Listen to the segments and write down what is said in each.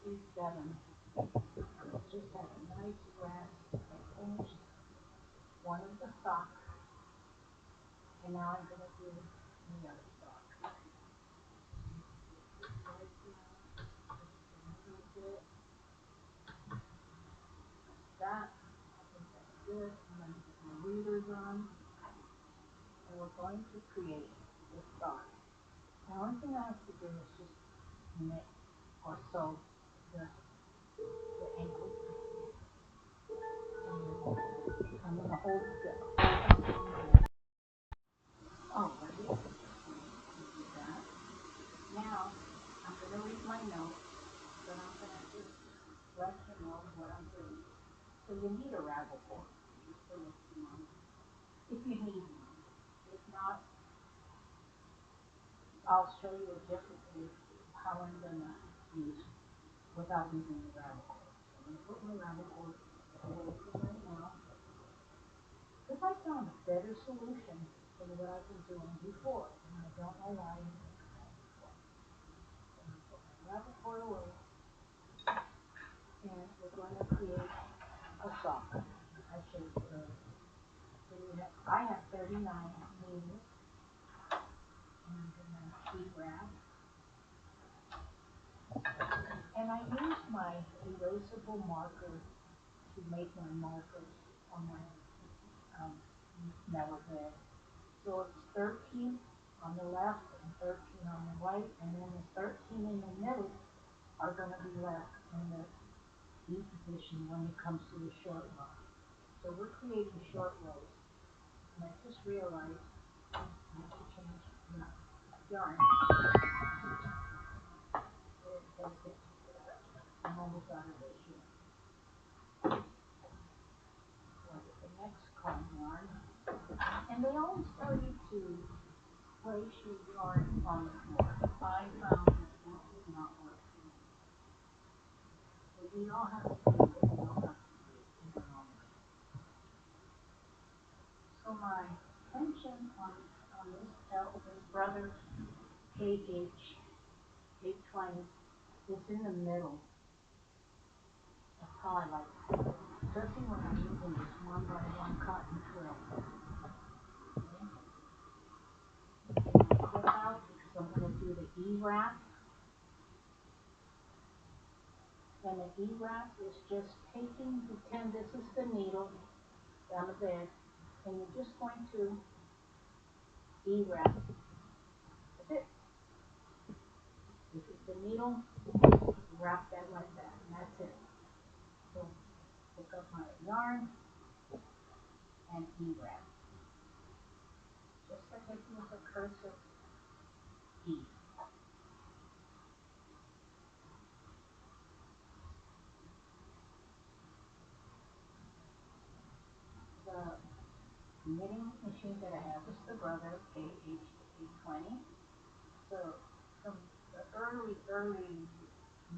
7. Just had a nice rest. I finished one of the socks, and now I'm going to do the other sock. Right now, just a little bit. That, I think that's good. I'm going to get my readers on, and we're going to create the sock. The only thing I have to do is just knit or sew the ankle. And I'm going to hold still. Oh, ready? Do that. Now, I'm going to read my notes, but I'm going to just let you know what I'm doing. So you need a ravel board, just to let you know, if you need one. If not, I'll show you a different way how I'm going to use without using the ravel board. So I'm going to put my ravel board away from right now, because I found a better solution than what I've been doing before, and I don't know why I'm doing that before. So I'm going to put my ravel board away, and we're going to create a sock. I showed you earlier. So I have 39 needles, and I'm going to de-wrap. And I use my erasable marker to make my markers on my metal bed. So it's 13 on the left and 13 on the right, and then the 13 in the middle are going to be left in the E position when it comes to the short row. So we're creating short rows. And I just realized I have to change the yarn. That's it. I'm almost out of this here. So I get the next cotton yarn. And they always tell you to place your yarn on the floor. I found that this is not working. So you don't have to do it. You don't have to do it in the wrong way. So my tension on this belt, this brother KH 820, is in the middle. That's how I like it. Especially when I'm using this 1x1 cotton twill. Okay. Pull out because I'm going to do the E-wrap. And the E-wrap is just taking the 10, this is the needle down the bed, and you're just going to E-wrap. That's it. This is the needle, wrap that like that, and that's it. So pick up my yarn and E-wrap. Just like I use a cursive E. The knitting machine that I have is the Brother KH820. So from the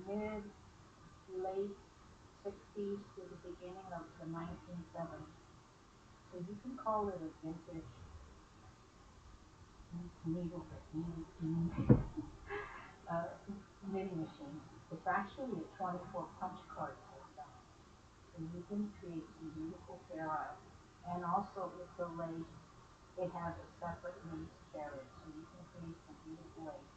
mid, late 60s to the beginning of the 1970s. So you can call it a vintage needle uh, knitting machine. It's actually a 24 punch card system. So you can create some beautiful fair isle. And also with the lace, it has a separate lace carriage, so you can create some beautiful lace.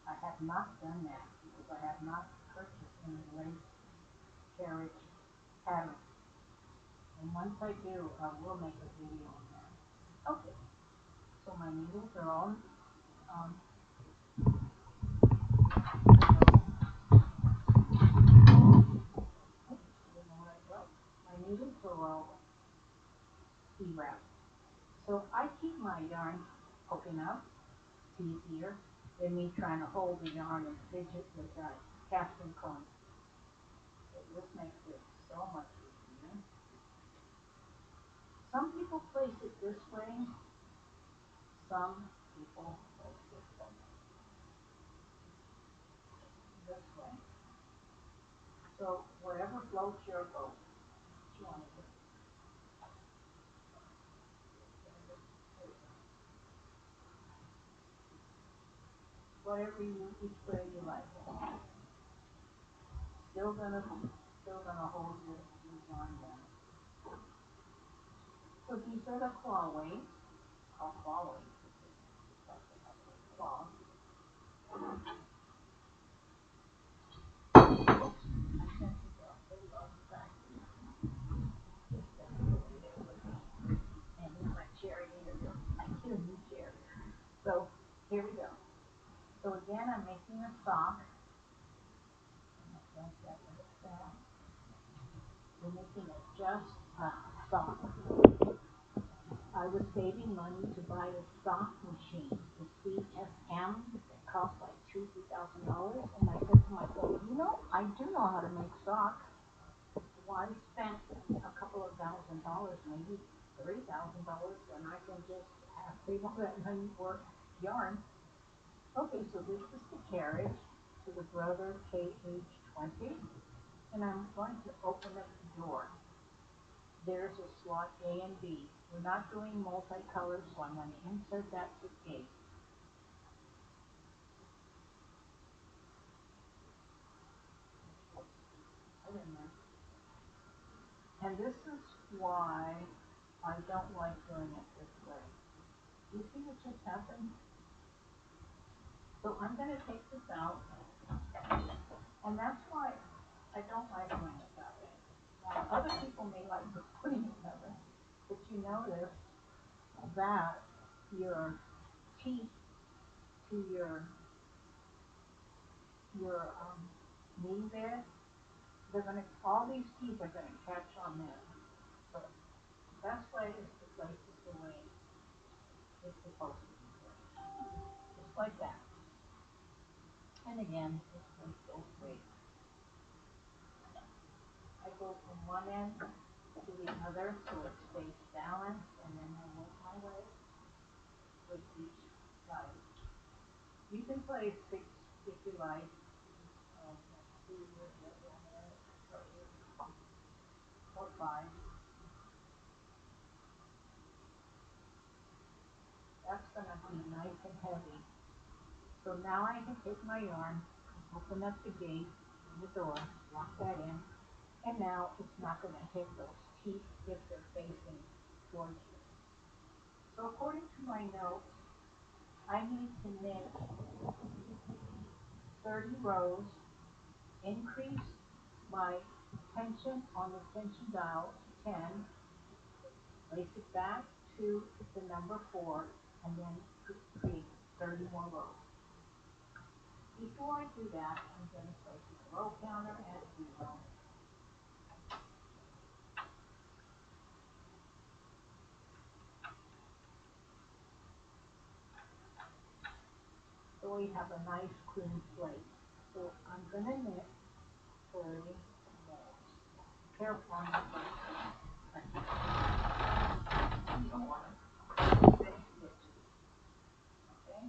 I have not done that because I have not purchased any lace carriage pattern. And once I do, I will make a video on that. Okay, so my needles are all, um, my needles are all E-wrapped. So I keep my yarn poking out. It's easier than me trying to hold the yarn and fidget with that casting comb. So this makes it so much easier. Some people place it this way, some people place it this way. So whatever floats your boat, you want to do. Whatever you, each way you like. still gonna hold your yarn then. So these are the claw weights, called claw weights. That's another claw. I sent you the love factory. And here's my cherry here. I get a new chair. So here we go. So again, I'm making a sock. We're making it just a sock. I was saving money to buy a sock machine, the CSM. It cost like $2,000, and I said to myself, I do know how to make socks. Why spend a couple of $1,000, maybe $3,000, when I can just save all that money for yarn? Okay, so this is the carriage to the Brother KH20, and I'm going to open up the door. There's a slot A and B. We're not doing multicolor, so I'm going to insert that to A. And this is why I don't like doing it this way. You see what just happened? So I'm going to take this out, and that's why I don't like doing it that way. Now, other people may like putting it that way, but you notice that your teeth to your knee there, all these teeth are gonna catch on there. So that's why it's the place is the way it's supposed to be. Just like that. And again, this goes both ways. I go from one end to the other so it stays balanced, and then I work my way with each side. You can play six if you like. Or five. That's gonna be nice and heavy. So now I can take my yarn, open up the gate, the door, lock that in, and now it's not going to hit those teeth if they're facing towards you. So according to my notes, I need to knit 30 rows, increase my tension on the tension dial to 10, place it back to the number 4, and then create 30 more rows. Before I do that, I'm going to place my row counter at 0. So we have a nice clean slate. So I'm going to knit 30 more. Careful on the first one. You don't want to big stitches. Okay?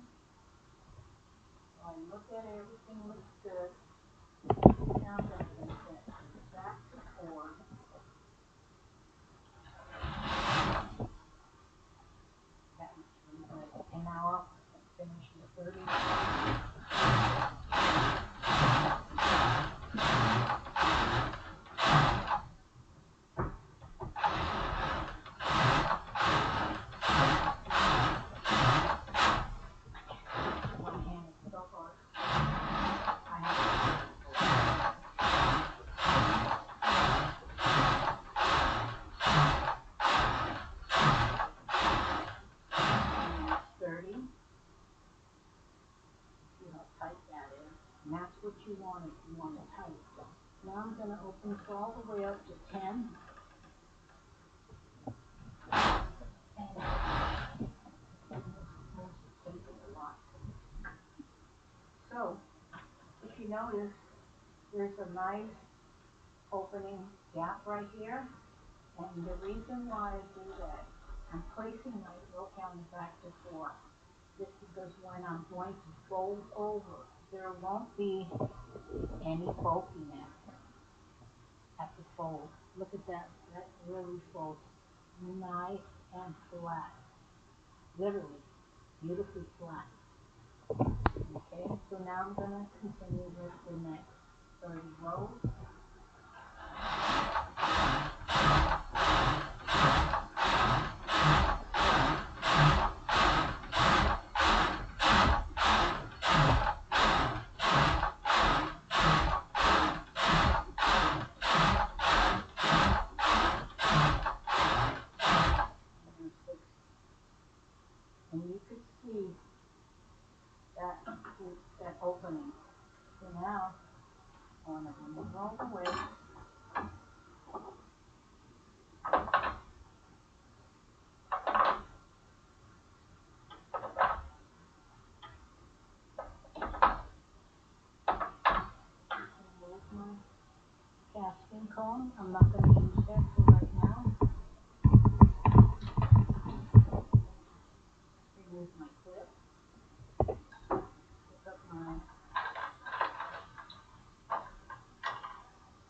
So I look at everything looks good. Now I'm going to knit back to 4. That was really good. And now I'll finish with 30. One hand is so hard. I have to 30. See how tight that is. And that's what you want if you want it tight. Now I'm going to open this all the way up to 10. So, if you notice, there's a nice opening gap right here. And the reason why I do that, I'm placing my row counter back to 4. Just because when I'm going to fold over, there won't be any bulkiness at the fold. Look at that. That really folds nice and flat. Literally, beautifully flat. Okay, so now I'm going to continue with the next 30 rows. And you could see that opening. So now I want to move all the way. Remove my casting comb. I'm not going to use that for right now. Remove my clip. Pick up my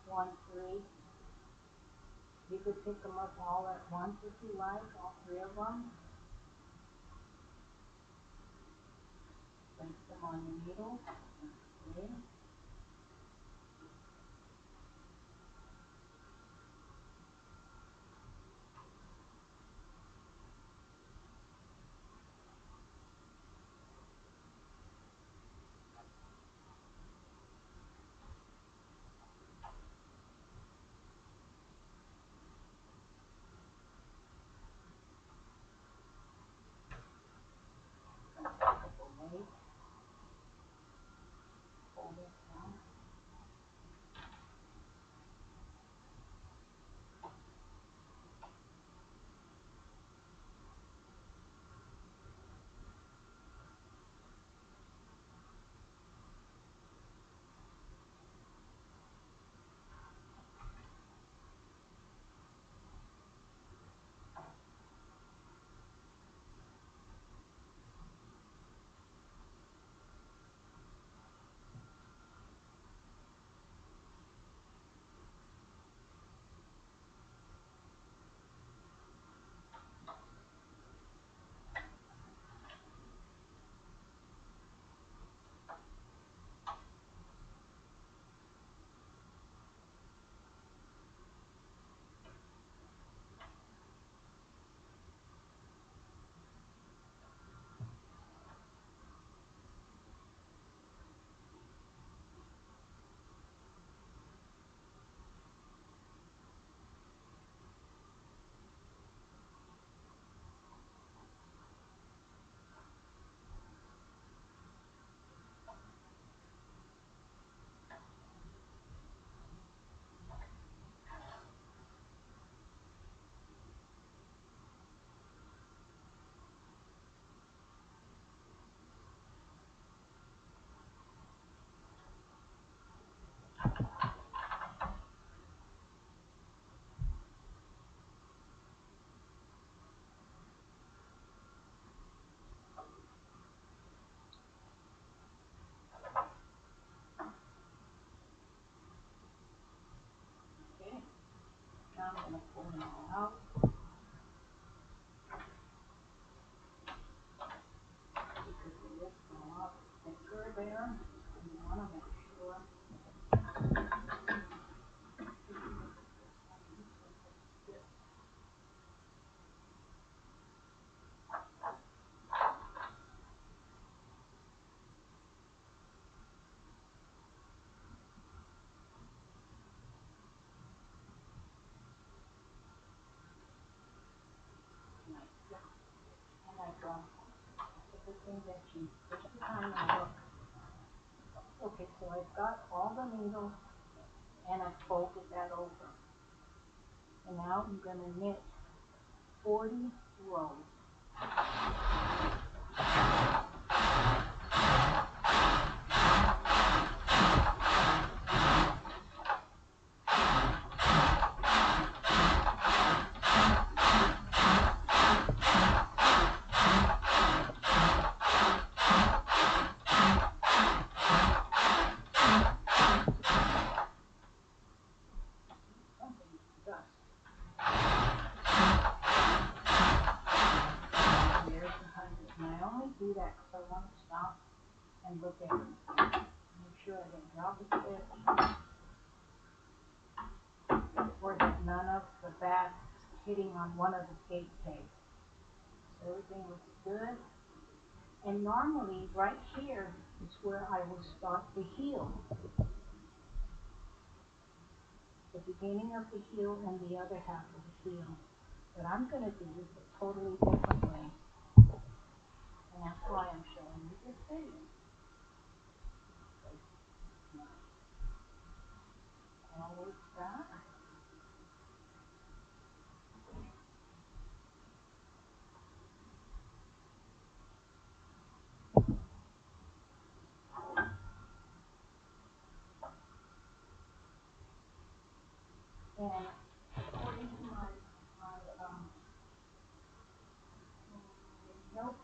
1, 3. You could pick them up all at once if you like, all 3 of them. Place them on your needle. Okay. Away. Hold it down. Okay. Now I'm going to pull them all out. Because it is a lot thicker there. And you want to make sure. And I go. It's a good thing that you take the time and look. Okay, so I've got all the needles and I folded that over. And now I'm going to knit 40 rows. Something dust. There's the 100. And I only do that because I want to stop and look at it. Make sure I didn't drop a stitch, or that none of the bats hitting on one of the gate pegs. So everything looks good. And normally right here is where I will start the heel. The beginning of the heel and the other half of the heel. But I'm going to do it a totally different way. And that's why I'm showing you this video. Always that. And according to my notes,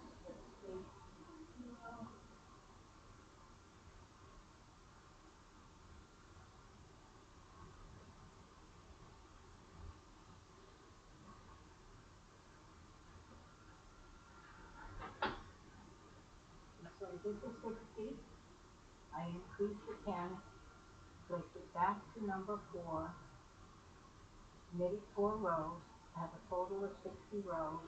so this is 60. I increase the 10, place it back to number 4, knit it 4 rows, have a total of 60 rows.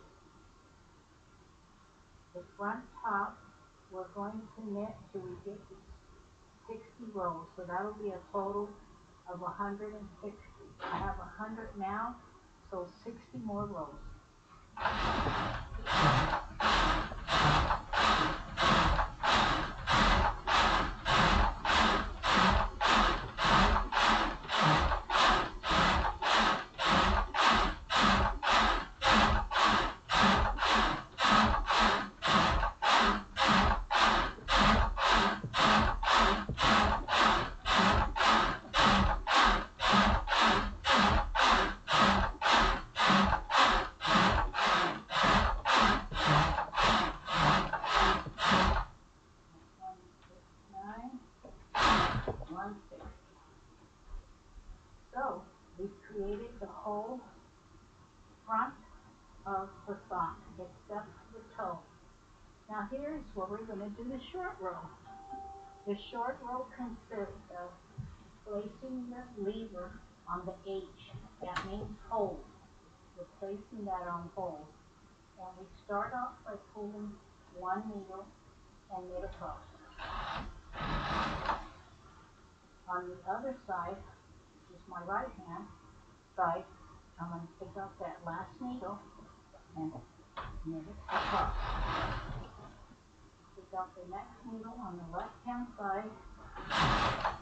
The front top, we're going to knit till we get to 60 rows, so that'll be a total of 160. I have 100 now, so 60 more rows. So we've created the whole front of the sock except the toe. Now here's where we're going to do the short row. The short row consists of placing the lever on the H. That means hold. We're placing that on hold. And we start off by pulling one needle and knit across. On the other side, which is my right hand side, I'm going to pick up that last needle and knit it across. Pick up the next needle on the left hand side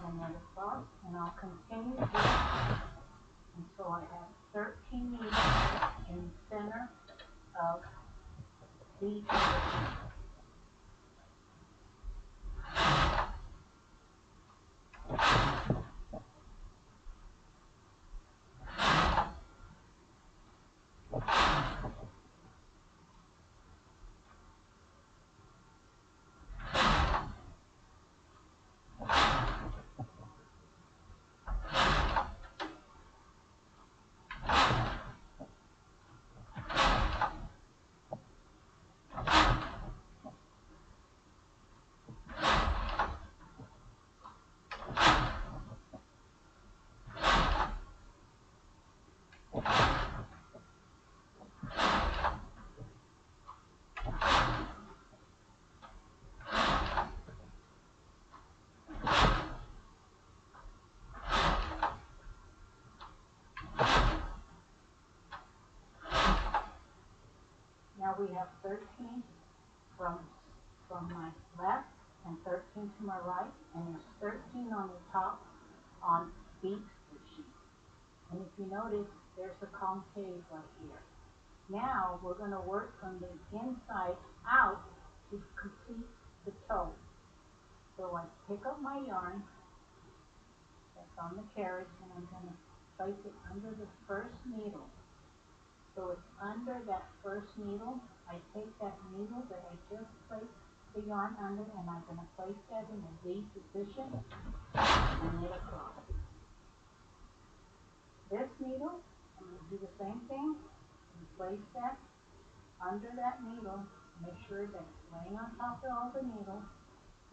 and knit across, and I'll continue this until I have 13 needles in the center of the position. Now we have 13 from my left and 13 to my right, and there's 13 on the top on each sheet. And if you notice, there's a concave right here. Now we're going to work from the inside out to complete the toe. So I pick up my yarn that's on the carriage, and I'm going to place it under the first needle. So it's under that first needle. I take that needle that I just placed the yarn under, and I'm going to place that in a V position and knit across. This needle, I'm going to do the same thing and place that under that needle. Make sure that it's laying on top of all the needles.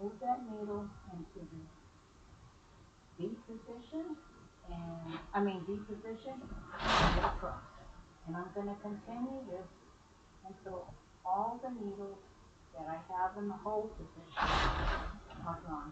Move that needle into the V position, and I mean V position, and get across. And I'm going to continue this until all the needles that I have in the hold position are gone.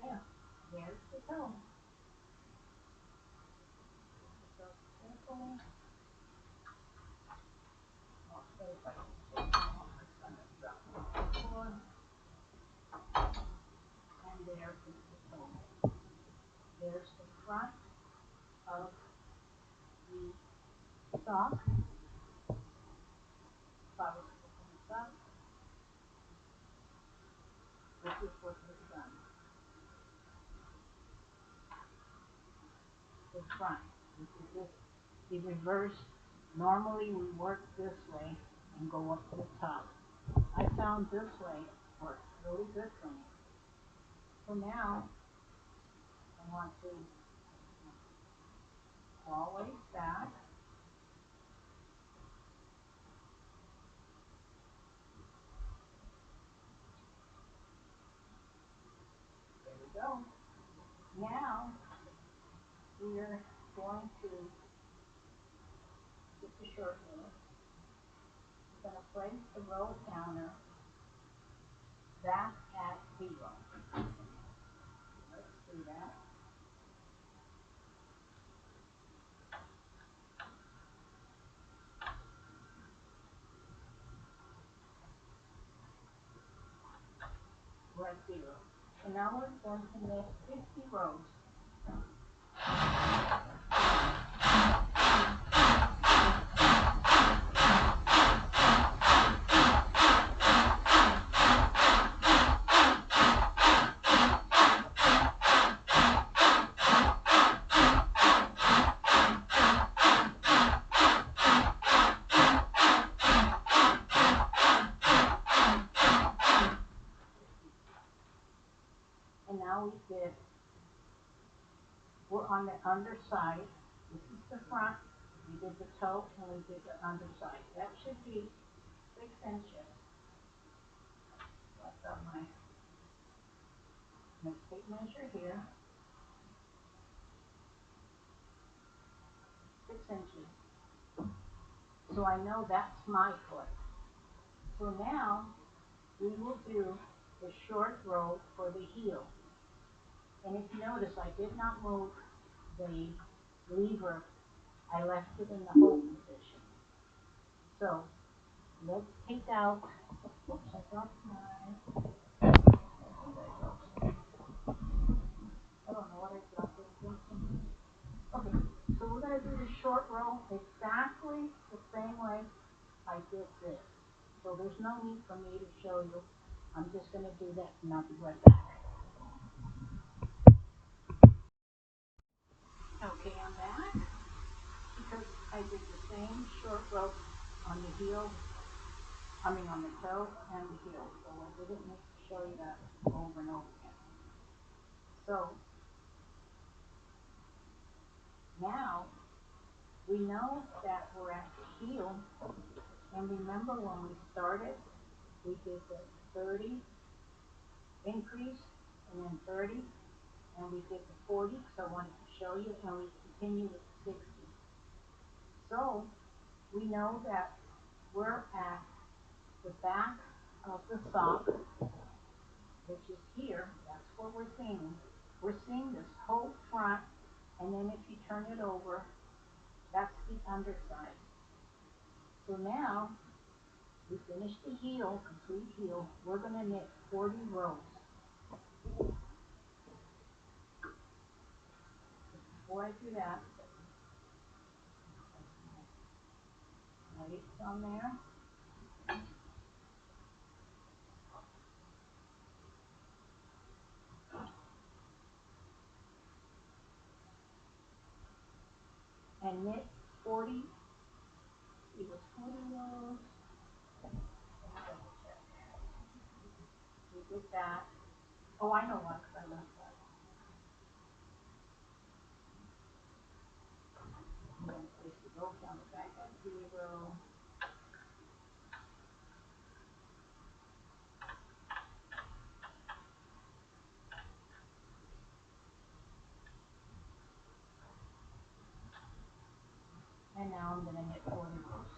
Yeah, there's the toe. So carefully, I'll stay like this. It's going to drop on the floor, and there is the toe. There's the front of the sock. Follow the sock. This is what was done. The front. This is this. The reverse. Normally we work this way and go up to the top. I found this way works really good for me. So now I want to always back. There we go. Now we're going to get the short row. We're going to place the row counter back at 0. Let's do that. We're at 0. So now we're going to make 50 rows. And now we did, we're on the underside. This is the front. We did the toe and we did the underside. That should be 6 inches. I've got my tape measure here. 6 inches. So I know that's my foot. So now we will do the short row for the heel. And if you notice, I did not move the lever. I left it in the hold position. So let's take out, oops, I dropped my, I don't know what I dropped. Okay, so we're going to do the short row exactly the same way I did this. So there's no need for me to show you. I'm just going to do that and I'll be right back. Okay, I'm back because I did the same short rope on the heel, on the toe and the heel. So I didn't need to show you that over and over again. So now we know that we're at the heel, and remember when we started, we did the 30 increase and then 30, and we did the 40 because I wanted to show you, and we continue with the 60. So we know that we're at the back of the sock, which is here. That's what we're seeing. We're seeing this whole front, and then if you turn it over, that's the underside. So now we finished the heel, complete heel. We're going to knit 40 rows. Before I do that, lights on there. And knit 40, it was 40 rows. We did that. Oh, I know why, because I left that. I'm going to place the rope down the back at 0. And now I'm going to knit 40 rows.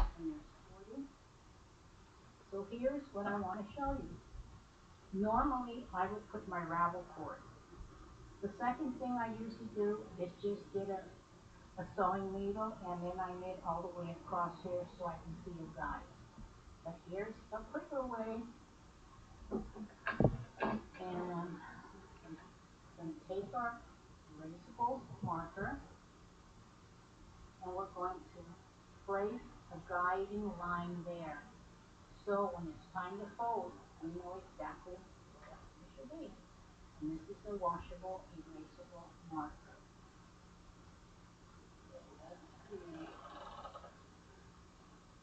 And there's 40. So here's what I want to show you. Normally, I would put my ravel cord. The second thing I usually do is just get a sewing needle, and then I knit all the way across here so I can see a guide. But here's a quicker way, and we're going to take our erasable marker, and we're going to place a guiding line there. So when it's time to fold, we know exactly where it should be. And this is a washable, erasable marker. So let's create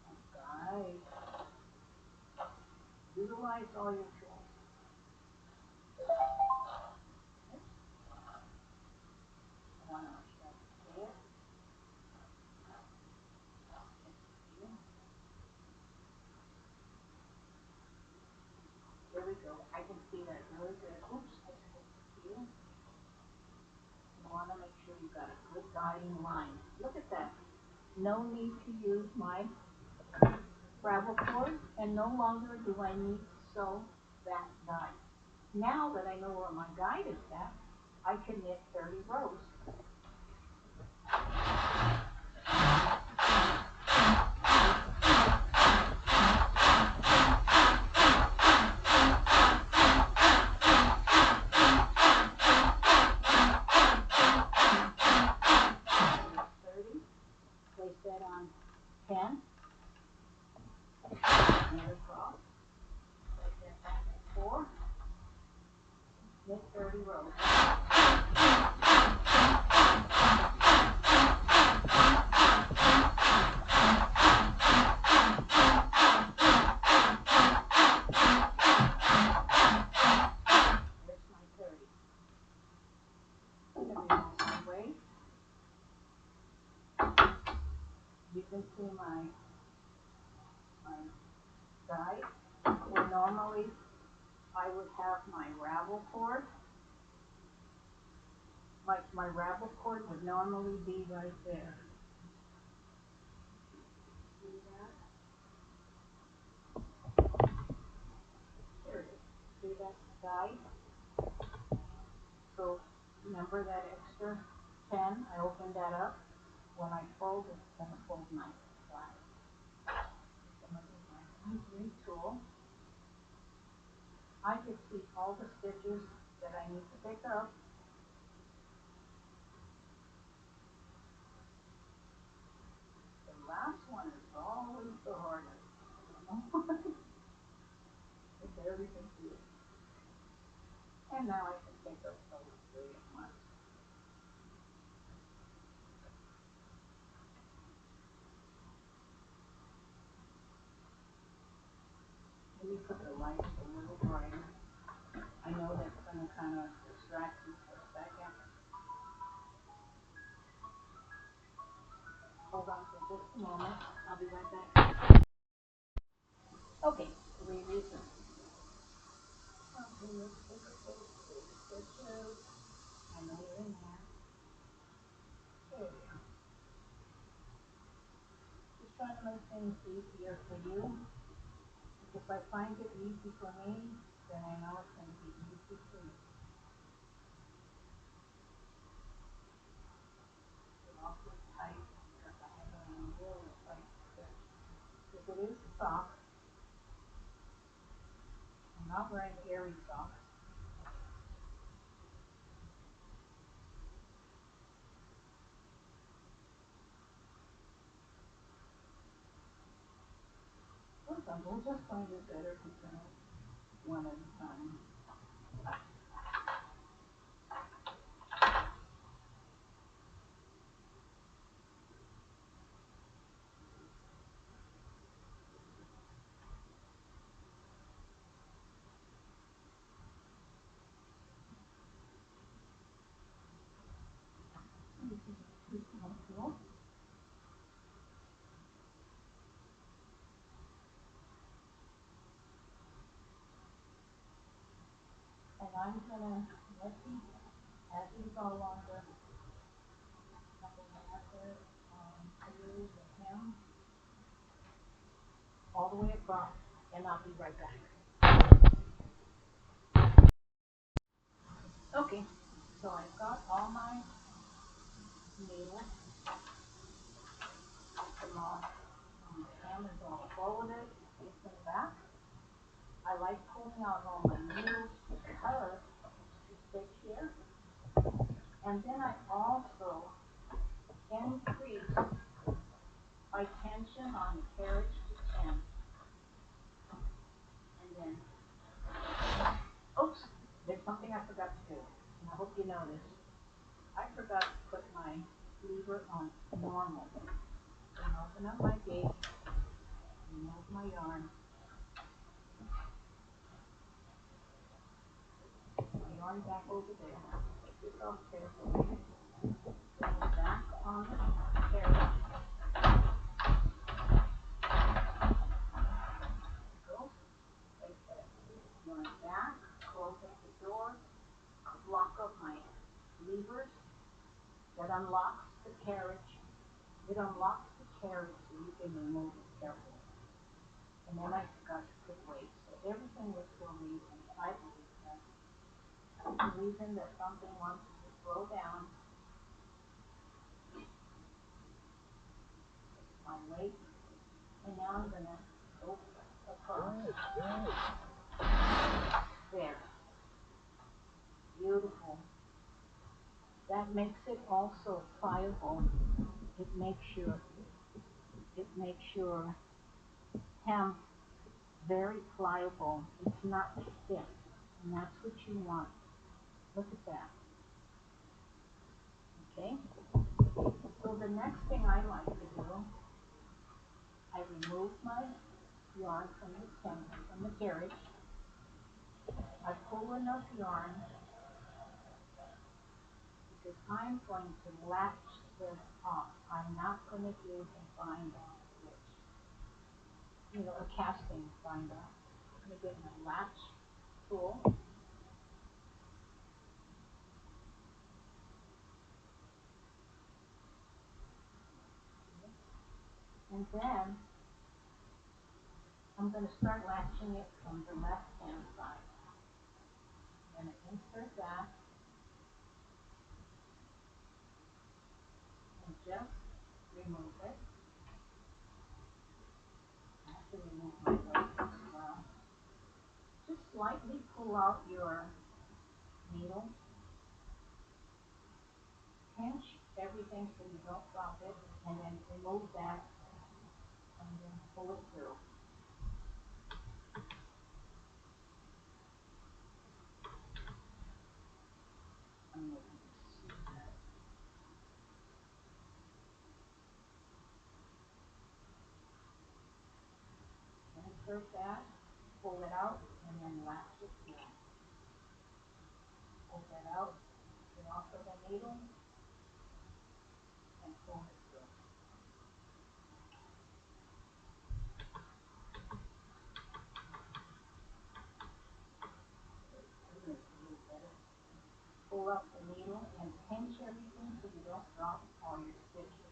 a guide. Utilize all your tools. I don't know if you guys can see it. There we go. I can see that really good. Oops, I spoke to you. You want to make sure you've got a good guiding line. Look at that. No need to use my ravel cord, and no longer do I need to sew that guide. Now that I know where my guide is at, I can knit 30 rows. There's 30. Place that on 10. Another cross. Place that back at 4. Knit 30 rows. There's my 30. Let me move my weight. You can see my guide. Where normally I would have my ravel cord. My ravel cord would normally be right there. See that? There it is. See, that's the guide. So remember that extra 10, I opened that up. When I fold, it's going to fold nice and flat. So I'm going to use my 3 tool. I could see all the stitches that I need to pick up. The last one is always the hardest. I barely can see it. And now I can pick up those three at once. Maybe put the lights a little brighter. I know that's going to kind of distract you for a second. Hold on for just a moment. I'll be right back. Okay, revision. Okay, let's take a look at the pictures. I know you're in there. There we are. Just trying to make things easier for you. If I find it easy for me, then I know it's going to be easy for you. It's awfully tight because I have a really tight fit. If it is soft, I'm not wearing airy socks. Sometimes we'll just find it better to finish one at a time. And I'm gonna let these, as these go longer, I'm gonna have to use the hem all the way across, and I'll be right back. Okay, so I've got all my needles, them all, the hem is all folded, it's in the back. I like pulling out all my needles because it's thick here. And then I also increase my tension on the carriage to 10. And then, oops, there's something I forgot to do. And I hope you noticed. I forgot to put my lever on normal. And open up my gate, remove my yarn. My yarn back over there. Take this off carefully. Put it back on the carriage. Go. Place that yarn back. Close up the door. Lock up my levers. That unlocks the carriage. It unlocks the carriage so you can remove it carefully. And then I forgot to put weight. So everything was for a reason. I believe that. The reason that something wants to slow down my weight. And now I'm gonna go across. There. Beautiful. That makes it also pliable. It makes your hem very pliable. It's not stiff. And that's what you want. Look at that. Okay? So the next thing I like to do, I remove my yarn from the carriage. I pull enough yarn because I'm going to latch this off. I'm not going to do a bind off stitch, a casting bind off. I'm going to get my latch tool. And then I'm going to start latching it from the left hand side. I'm going to insert that and just remove it. I have to remove my weight as well. Just slightly pull out your needle, pinch everything so you don't drop it, and then remove that, and then pull it through. I'm going to see that. Insert that, pull it out, and then latch it through. Pull that out, get off of the needle, and pull it through. Pull up the needle and pinch everything so you don't drop all your stitches.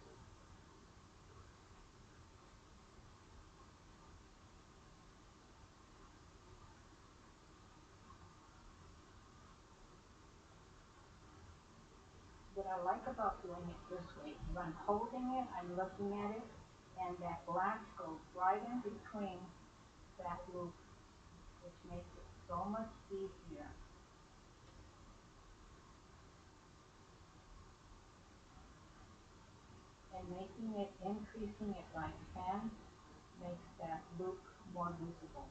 What I like about doing it this way is I'm holding it, I'm looking at it, and that latch goes right in between that loop, which makes it so much easier. And making it, increasing it like 10 makes that loop more visible.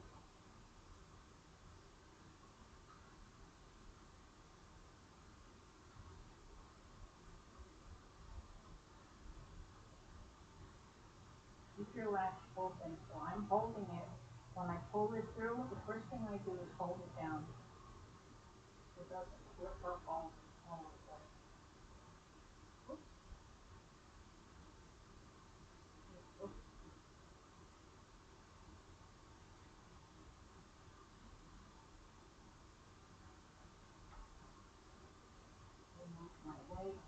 Keep your latch open, so I'm holding it. When I pull it through, the first thing I do is hold it down. It doesn't flip up all of the way. Oops. Oops. Remove my weight.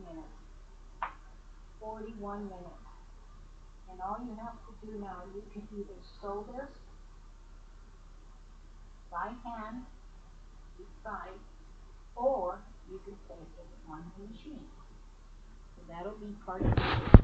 minutes, 41 minutes. And all you have to do now, you can either sew this by hand, each side, or you can place it on the machine. So that'll be part of